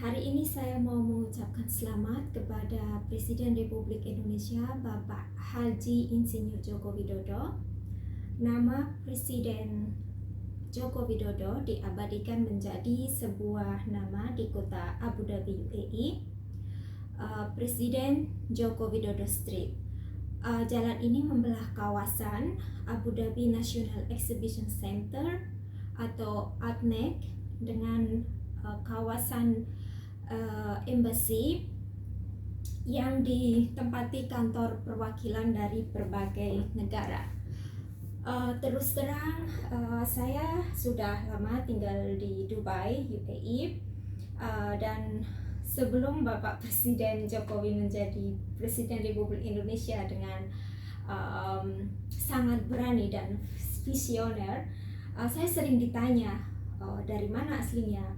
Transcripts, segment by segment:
Hari ini saya mau mengucapkan selamat kepada Presiden Republik Indonesia Bapak Haji Insinyur Joko Widodo. Nama Presiden Joko Widodo diabadikan menjadi sebuah nama di kota Abu Dhabi UAE, Presiden Joko Widodo Street. Jalan ini membelah kawasan Abu Dhabi National Exhibition Center atau ADNEC dengan kawasan embassy yang ditempati kantor perwakilan dari berbagai negara. Terus terang, saya sudah lama tinggal di Dubai, UAE, dan sebelum Bapak Presiden Jokowi menjadi Presiden Republik Indonesia dengan sangat berani dan visioner, saya sering ditanya dari mana aslinya.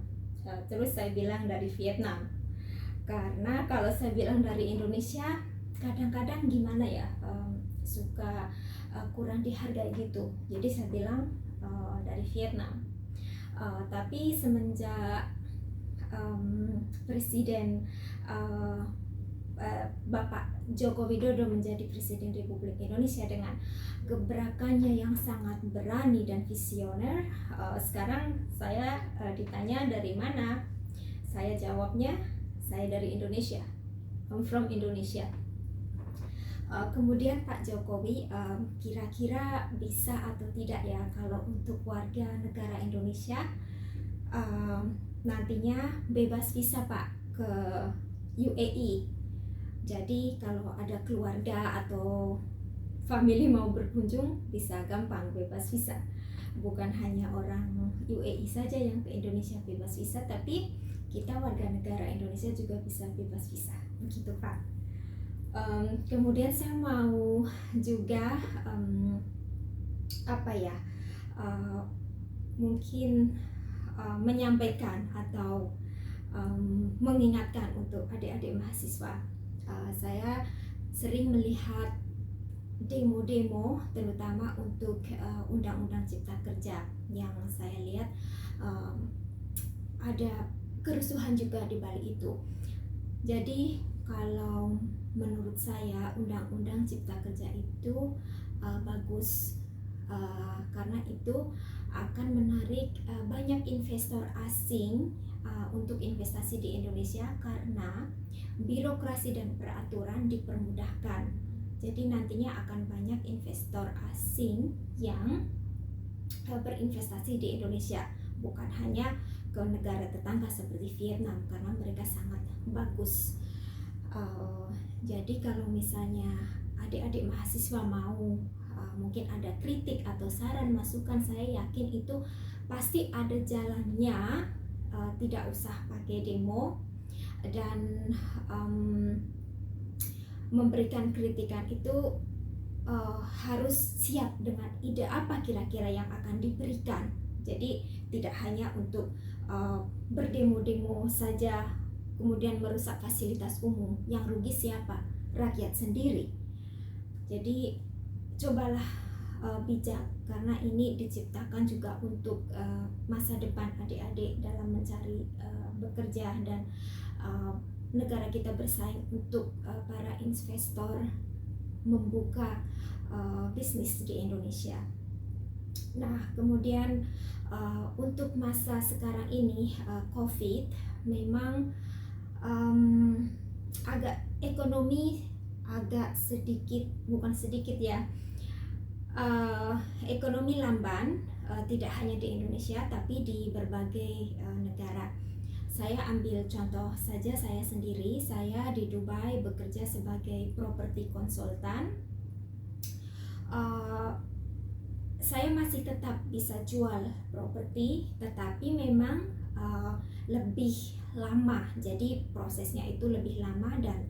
Terus saya bilang dari Vietnam, karena kalau saya bilang dari Indonesia kadang-kadang gimana ya, suka kurang dihargai gitu. Jadi saya bilang dari Vietnam. Tapi semenjak Presiden Bapak Joko Widodo menjadi Presiden Republik Indonesia dengan gebrakannya yang sangat berani dan visioner, sekarang saya ditanya dari mana, saya jawabnya saya dari Indonesia, I'm from Indonesia. Kemudian Pak Jokowi, kira-kira bisa atau tidak ya kalau untuk warga negara Indonesia nantinya bebas visa Pak ke UAE. Jadi kalau ada keluarga atau family mau berkunjung bisa gampang bebas visa. Bukan hanya orang UAE saja yang ke Indonesia bebas visa, tapi kita warga negara Indonesia juga bisa bebas visa. Begitu Pak. Kemudian saya mau juga mungkin menyampaikan atau mengingatkan untuk adik-adik mahasiswa. Saya sering melihat demo-demo terutama untuk Undang-Undang Cipta Kerja yang saya lihat ada kerusuhan juga di balik itu. Jadi kalau menurut saya Undang-Undang Cipta Kerja itu bagus, karena itu akan menarik banyak investor asing untuk investasi di Indonesia karena birokrasi dan peraturan dipermudahkan. Jadi nantinya akan banyak investor asing yang berinvestasi di Indonesia, bukan hanya ke negara tetangga seperti Vietnam karena mereka sangat bagus. Jadi kalau misalnya adik-adik mahasiswa mau mungkin ada kritik atau saran masukan, saya yakin itu pasti ada jalannya, tidak usah pakai demo dan memberikan kritikan itu harus siap dengan ide apa kira-kira yang akan diberikan. Jadi tidak hanya untuk berdemo-demo saja kemudian merusak fasilitas umum, yang rugi siapa? Rakyat sendiri. Jadi cobalah bijak, karena ini diciptakan juga untuk masa depan adik-adik dalam mencari bekerja dan negara kita bersaing untuk para investor membuka bisnis di Indonesia. Nah, kemudian untuk masa sekarang ini COVID memang agak ekonomi agak sedikit, bukan sedikit ya, ekonomi lamban, tidak hanya di Indonesia tapi di berbagai negara. Saya ambil contoh saja saya sendiri, saya di Dubai bekerja sebagai properti konsultan. Saya masih tetap bisa jual properti, tetapi memang lebih lama, jadi prosesnya itu lebih lama dan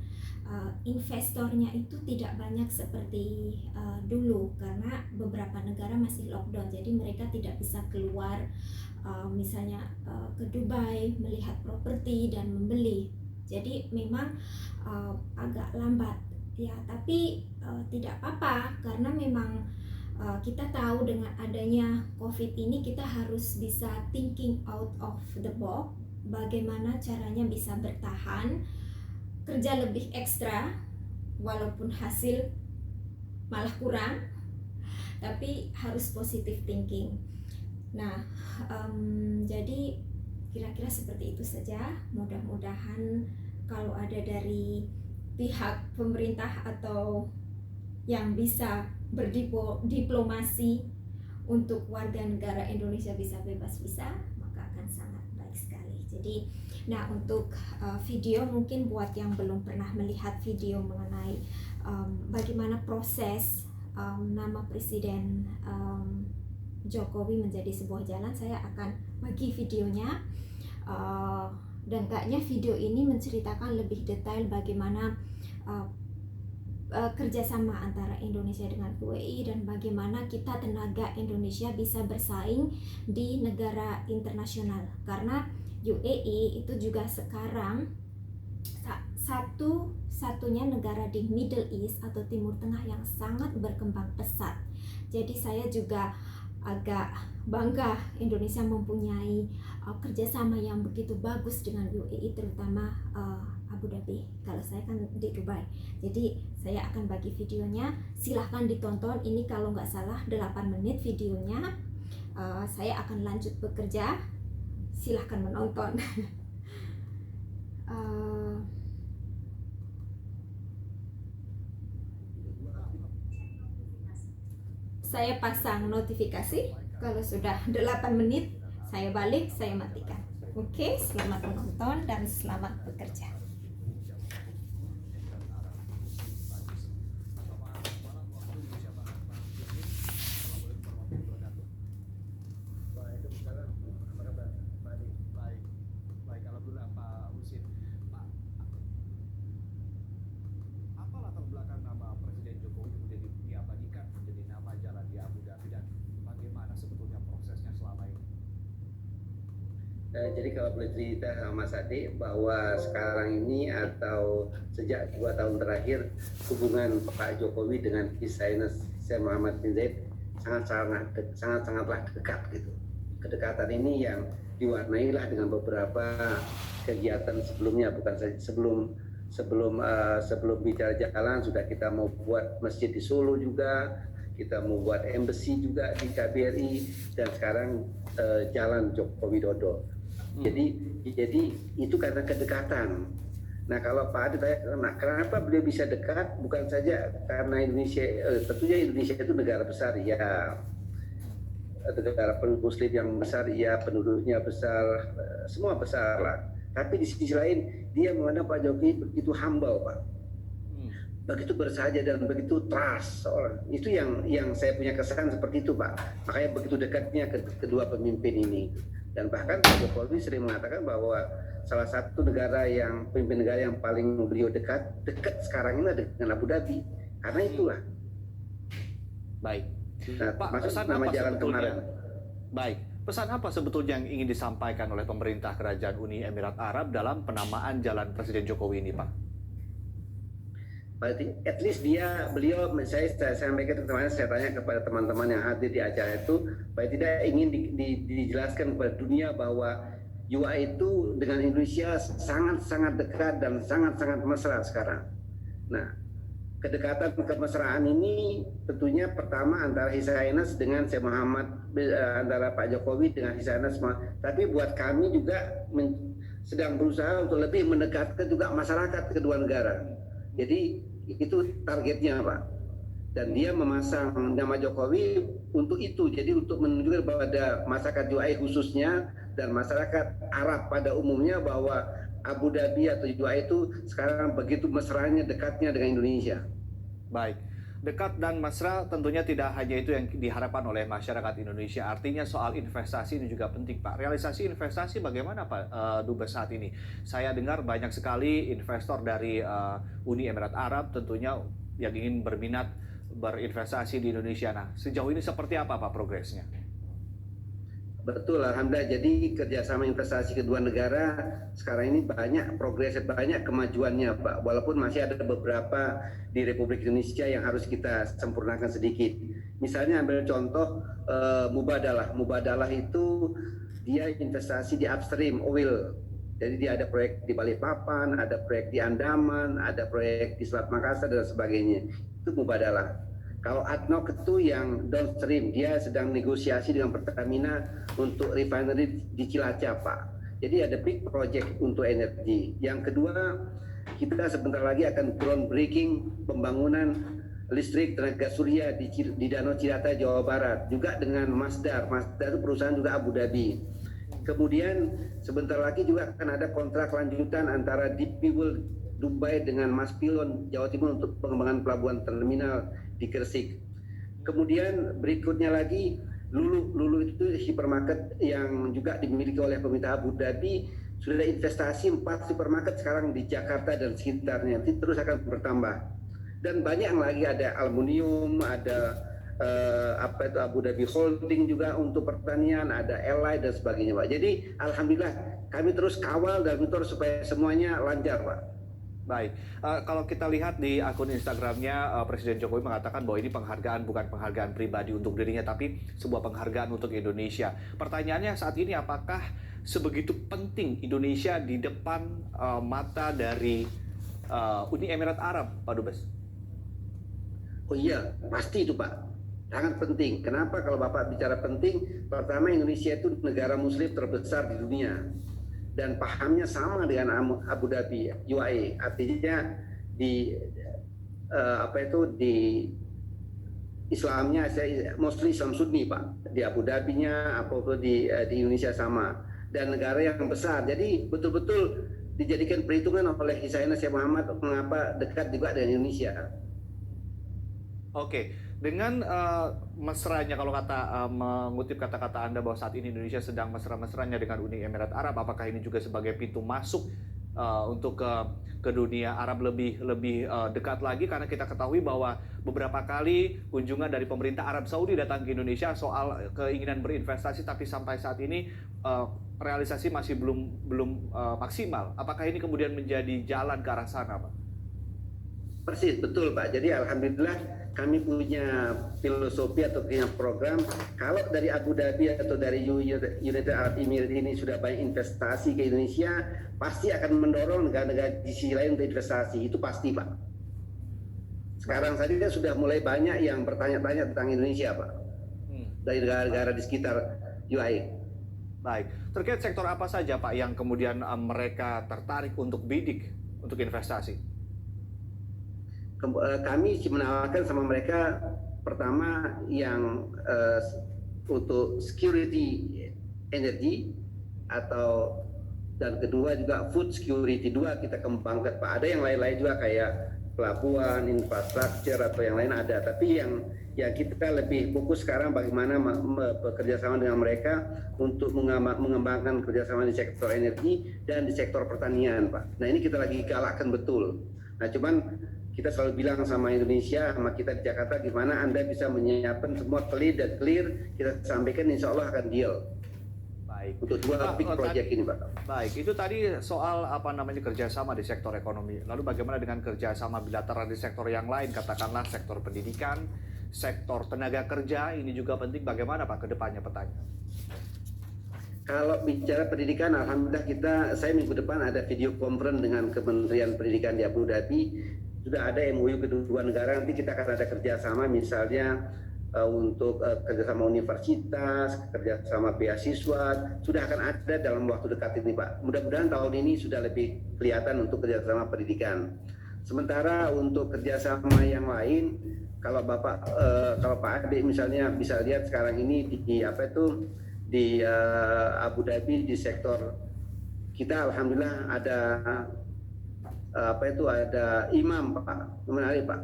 investornya itu tidak banyak seperti dulu karena beberapa negara masih lockdown, jadi mereka tidak bisa keluar misalnya ke Dubai melihat properti dan membeli. Jadi memang agak lambat ya, tapi tidak apa-apa karena memang kita tahu dengan adanya COVID ini kita harus bisa thinking out of the box bagaimana caranya bisa bertahan, kerja lebih ekstra walaupun hasil malah kurang, tapi harus positive thinking. Nah, jadi kira-kira seperti itu saja. Mudah-mudahan kalau ada dari pihak pemerintah atau yang bisa berdiplomasi untuk warga negara Indonesia bisa bebas visa, maka akan sangat baik sekali. Jadi, nah untuk video, mungkin buat yang belum pernah melihat video mengenai bagaimana proses nama Presiden Jokowi menjadi sebuah jalan, saya akan bagi videonya. Dan kayaknya video ini menceritakan lebih detail bagaimana kerjasama antara Indonesia dengan UAE dan bagaimana kita tenaga Indonesia bisa bersaing di negara internasional, karena UAE itu juga sekarang satu-satunya negara di Middle East atau Timur Tengah yang sangat berkembang pesat. Jadi saya juga agak bangga Indonesia mempunyai kerjasama yang begitu bagus dengan UAE, terutama Abu Dhabi. Kalau saya kan di Dubai. Jadi saya akan bagi videonya, silahkan ditonton. Ini kalau nggak salah 8 menit videonya. Saya akan lanjut bekerja, silahkan menonton. Saya pasang notifikasi kalau sudah 8 menit, saya balik, saya matikan. Oke, selamat menonton dan selamat bekerja. Jadi kalau boleh cerita sama Mas Ade, bahwa sekarang ini atau sejak 2 tahun terakhir hubungan Pak Jokowi dengan His Highness Syekh Muhammad bin Zayed sangat-sangatlah dekat gitu. Kedekatan ini yang diwarnai lah dengan beberapa kegiatan sebelumnya, bukan saja sebelum bicara jalan sudah kita mau buat masjid di Solo juga, kita mau buat embassy juga di KBRI, dan sekarang jalan Joko Widodo. Jadi itu karena kedekatan. Nah kalau Pak Ade tanya, nah, kenapa beliau bisa dekat? Bukan saja karena Indonesia, tentunya Indonesia itu negara besar ya, negara Muslim yang besar ya, penduduknya besar, semua besar lah. Tapi di sisi lain dia memandang Pak Jokowi begitu humble, Pak, begitu bersahaja dan begitu trust orang. Itu yang saya punya kesan seperti itu, Pak. Makanya begitu dekatnya kedua pemimpin ini. Dan bahkan Pak Jokowi sering mengatakan bahwa salah satu pemimpin negara yang paling beliau dekat sekarang ini dengan Abu Dhabi. Karena itulah. Baik. Nah, Pak, maksud pesan nama apa jalan sebetulnya? kemarin. Baik. Pesan apa sebetulnya yang ingin disampaikan oleh pemerintah Kerajaan Uni Emirat Arab dalam penamaan jalan Presiden Jokowi ini, Pak? Berarti at least beliau saya sampaikan kemarin, saya tanya kepada teman-teman yang hadir di acara itu, bahwa tidak ingin dijelaskan kepada dunia bahwa UAE itu dengan Indonesia sangat-sangat dekat dan sangat-sangat mesra sekarang. Nah, kedekatan kemesraan ini tentunya pertama antara His Highness dengan Syekh Muhammad, antara Pak Jokowi dengan His Highness, tapi buat kami juga sedang berusaha untuk lebih mendekatkan juga masyarakat kedua negara. Jadi itu targetnya, Pak. Dan dia memasang nama Jokowi untuk itu. Jadi untuk menunjukkan kepada masyarakat UAE khususnya dan masyarakat Arab pada umumnya bahwa Abu Dhabi atau UAE itu sekarang begitu mesranya, dekatnya dengan Indonesia. Baik. Dekat dan mesra tentunya tidak hanya itu yang diharapkan oleh masyarakat Indonesia. Artinya soal investasi ini juga penting, Pak. Realisasi investasi bagaimana, Pak Dubes saat ini? Saya dengar banyak sekali investor dari Uni Emirat Arab tentunya yang ingin berminat berinvestasi di Indonesia. Nah, sejauh ini seperti apa, Pak, progresnya? Betul, alhamdulillah. Jadi kerjasama investasi kedua negara sekarang ini banyak progres, banyak kemajuannya, Pak. Walaupun masih ada beberapa di Republik Indonesia yang harus kita sempurnakan sedikit. Misalnya ambil contoh Mubadalah. Mubadalah itu dia investasi di upstream oil Jadi dia ada proyek di Balikpapan, ada proyek di Andaman, ada proyek di Selat Makassar dan sebagainya. Itu mubadalah. Kalau ADNOC itu yang downstream, dia sedang negosiasi dengan Pertamina untuk refinery di Cilacap, Pak. Jadi ada big project untuk energi. Yang kedua, kita sebentar lagi akan groundbreaking pembangunan listrik tenaga surya di Danau Cirata, Jawa Barat, juga dengan Masdar. Masdar itu perusahaan juga Abu Dhabi. Kemudian sebentar lagi juga akan ada kontrak lanjutan antara DP World Dubai dengan Maspilon Jawa Timur untuk pengembangan pelabuhan terminal di Gresik. Kemudian berikutnya lagi Lulu itu supermarket yang juga dimiliki oleh pemerintah Abu Dhabi, sudah investasi 4 supermarket sekarang di Jakarta dan sekitarnya, nanti terus akan bertambah. Dan banyak yang lagi, ada aluminium, ada Abu Dhabi Holding juga untuk pertanian, ada Ally dan sebagainya, Pak. Jadi alhamdulillah kami terus kawal dan monitor supaya semuanya lancar, Pak. Baik, kalau kita lihat di akun Instagramnya, Presiden Jokowi mengatakan bahwa ini penghargaan bukan penghargaan pribadi untuk dirinya, tapi sebuah penghargaan untuk Indonesia. Pertanyaannya saat ini, apakah sebegitu penting Indonesia di depan mata dari Uni Emirat Arab, Pak Dubes? Oh iya, pasti itu, Pak. Sangat penting. Kenapa kalau Bapak bicara penting? Pertama, Indonesia itu negara muslim terbesar di dunia. Dan pahamnya sama dengan Abu Dhabi, UAE. Artinya di Islamnya mostly Islam Sunni, Pak. Di Abu Dhabinya apapun di Indonesia sama. Dan negara yang besar. Jadi betul-betul dijadikan perhitungan oleh His Highness Muhammad mengapa dekat juga dengan Indonesia. Oke, dengan mesranya, kalau mengutip kata-kata Anda bahwa saat ini Indonesia sedang mesra-mesranya dengan Uni Emirat Arab, apakah ini juga sebagai pintu masuk untuk ke dunia Arab lebih dekat lagi? Karena kita ketahui bahwa beberapa kali kunjungan dari pemerintah Arab Saudi datang ke Indonesia soal keinginan berinvestasi, tapi sampai saat ini realisasi masih belum maksimal. Apakah ini kemudian menjadi jalan ke arah sana, Pak? Persis, betul, Pak. Jadi alhamdulillah kami punya filosofi atau punya program, kalau dari Abu Dhabi atau dari United Arab Emirates ini sudah banyak investasi ke Indonesia, pasti akan mendorong negara-negara di sisi lain untuk investasi. Itu pasti, Pak. Sekarang saja sudah mulai banyak yang bertanya-tanya tentang Indonesia, Pak. Dari negara-negara di sekitar UAE. Baik, terkait sektor apa saja, Pak, yang kemudian mereka tertarik untuk bidik untuk investasi? Kami menawarkan sama mereka, pertama yang untuk security energi, dan kedua juga food security, dua kita kembangkan, Pak. Ada yang lain-lain juga kayak pelabuhan, infrastruktur atau yang lain ada, tapi yang kita lebih fokus sekarang bagaimana bekerja sama dengan mereka untuk mengembangkan kerjasama di sektor energi dan di sektor pertanian, Pak. Nah, ini kita lagi galakkan betul. Nah, cuman kita selalu bilang sama Indonesia, sama kita di Jakarta, gimana Anda bisa menyiapkan semua clear, kita sampaikan, insya Allah akan deal. Baik. Untuk dua big project ini, Pak. Baik, itu tadi soal kerjasama di sektor ekonomi. Lalu bagaimana dengan kerjasama bilateral di sektor yang lain, katakanlah sektor pendidikan, sektor tenaga kerja, ini juga penting. Bagaimana, Pak, ke depannya petanya? Kalau bicara pendidikan, alhamdulillah saya minggu depan ada video conference dengan Kementerian Pendidikan di Abu Dhabi. Sudah ada MOU kedua negara, nanti kita akan ada kerjasama misalnya untuk kerjasama universitas, kerjasama beasiswa, sudah akan ada dalam waktu dekat ini, Pak. Mudah-mudahan tahun ini sudah lebih kelihatan untuk kerjasama pendidikan. Sementara untuk kerjasama yang lain, kalau Pak Ade misalnya bisa lihat sekarang ini di Abu Dhabi, di sektor kita alhamdulillah ada ada imam, Pak. Menarik, Pak.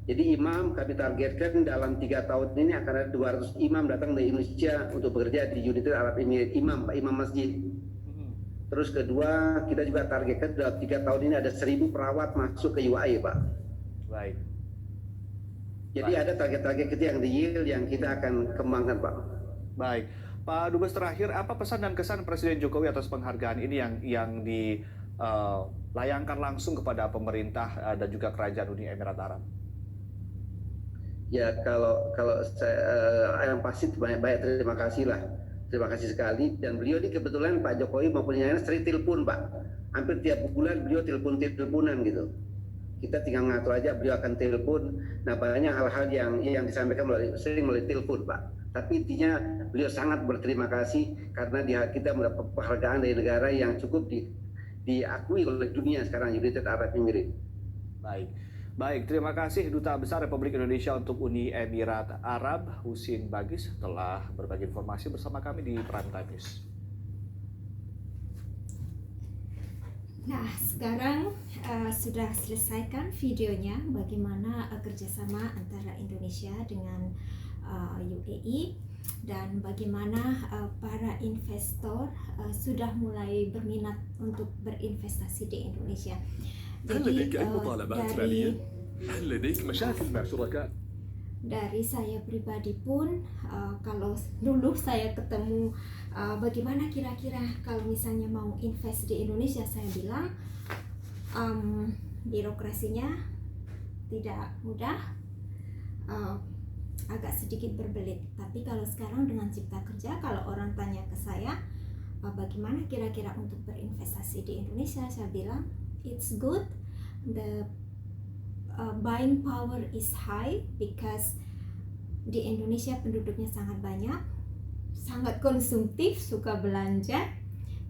Jadi imam kami targetkan dalam 3 tahun ini akan ada 200 imam datang dari Indonesia untuk bekerja di United Arab Emirates, imam, Pak, imam masjid. Terus kedua, kita juga targetkan dalam 3 tahun ini ada 1.000 perawat masuk ke UAE, Pak. Baik. Jadi ada target-target kita yang real yang kita akan kembangkan, Pak. Baik. Pak Dubes, terakhir, apa pesan dan kesan Presiden Jokowi atas penghargaan ini yang dilayangkan langsung kepada pemerintah dan juga Kerajaan Uni Emirat Arab? Ya, kalau saya yang pasti banyak terima kasih lah Terima kasih sekali. Dan beliau ini kebetulan Pak Jokowi maupun yang lain sering telepon Pak. Hampir tiap bulan beliau teleponan gitu. Kita tinggal ngatur aja, beliau akan telepon. Nah, banyak hal-hal yang disampaikan sering melalui telepon Pak. Tapi intinya beliau sangat berterima kasih karena kita mendapat penghargaan dari negara yang cukup diakui oleh dunia sekarang, United Arab Emirates. Baik, terima kasih Duta Besar Republik Indonesia untuk Uni Emirat Arab, Husin Bagis, telah berbagi informasi bersama kami di Prime Time News. Nah, sekarang sudah selesaikan videonya bagaimana kerjasama antara Indonesia dengan UAE dan bagaimana para investor sudah mulai berminat untuk berinvestasi di Indonesia. هل لديك أي مطالبات مالية؟ هل لديك مشاكل مع شركاء؟ Dari saya pribadi pun, kalau dulu saya ketemu bagaimana kira-kira kalau misalnya mau invest di Indonesia, saya bilang birokrasinya tidak mudah, agak sedikit berbelit. Tapi kalau sekarang dengan Cipta Kerja, kalau orang tanya ke saya bagaimana kira-kira untuk berinvestasi di Indonesia, saya bilang it's good. The buying power is high because di Indonesia penduduknya sangat banyak, sangat konsumtif, suka belanja.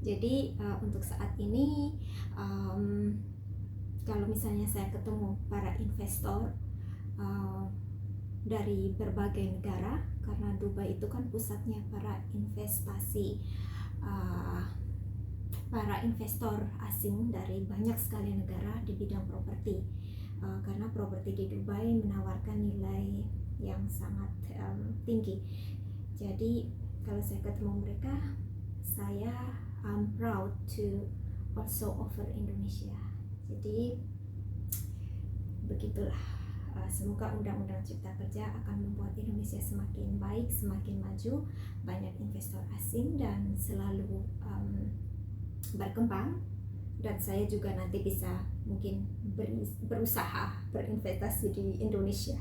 Jadi untuk saat ini kalau misalnya saya ketemu para investor dari berbagai negara, karena Dubai itu kan pusatnya para investasi, para investor asing dari banyak sekali negara di bidang properti. Karena properti di Dubai menawarkan nilai yang sangat tinggi. Jadi kalau saya ketemu mereka, saya proud to also offer Indonesia. Jadi begitulah. Semoga Undang-Undang Cipta Kerja akan membuat Indonesia semakin baik, semakin maju, banyak investor asing dan selalu berkembang. Dan saya juga nanti bisa mungkin berusaha berinvestasi di Indonesia.